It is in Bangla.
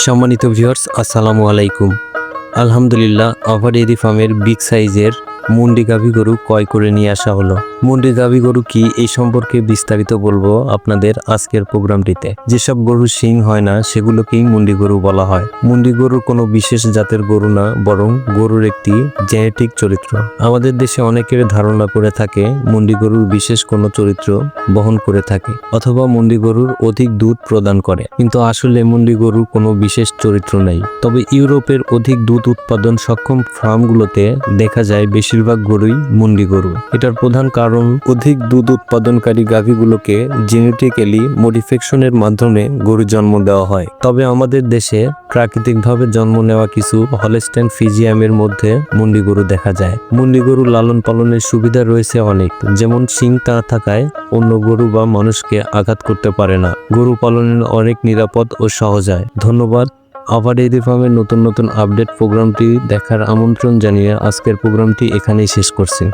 সম্মানিত ভিউয়ার্স, আসসালামু আলাইকুম। আলহামদুলিল্লাহ, আবার ডেইরি ফার্মের বিগ সাইজের মুন্ডি গাভী গরু ক্রয় করে নিয়ে আসা হলো। মুন্ডি গাভী গরু কি, এই সম্পর্কে বিস্তারিত বলবো আপনাদের আজকের প্রোগ্রামটিতে। যেসব গরুর শিং হয় না সেগুলোকেই মুন্ডি গরু বলা হয়। মুন্ডি গরুর কোনো বিশেষ জাতের গরু না, বরং গরুর একটি জেনেটিক চরিত্র। আমাদের দেশে অনেকের ধারণা করে থাকে মুন্ডি গরুর বিশেষ কোনো চরিত্র বহন করে থাকে, অথবা মুন্ডি গরুর অধিক দুধ প্রদান করে, কিন্তু আসলে মুন্ডি গরুর কোনো বিশেষ চরিত্র নেই। তবে ইউরোপের অধিক দুধ উৎপাদন সক্ষম ফার্মগুলোতে দেখা যায় বেশিরভাগ গরুই মুন্ডি গরু। এটার প্রধান কারণ, অধিক দুধ উৎপাদনকারী গাভীগুলোকে জেনেটিক্যালি মডিফিকেশনের মাধ্যমে গরু জন্ম দেওয়া হয়। তবে আমাদের দেশে প্রাকৃতিকভাবে জন্ম নেওয়া কিছু হলস্টাইন ফ্রিজিয়ামের মধ্যে মুন্ডি গরু দেখা যায়। মুন্ডি গরু লালন পালনের সুবিধা রয়েছে অনেক, যেমন শিং না থাকায় অন্য গরু বা মানুষকে আঘাত করতে পারে না। গরু পালনের অনেক নিরাপদ ও সহজ হয়। ধন্যবাদ। আবার ডেইরি ফার্মের নতুন আপডেট প্রোগ্রামটি দেখার আমন্ত্রণ জানিয়ে আজকের প্রোগ্রামটি এখানেই শেষ করছি।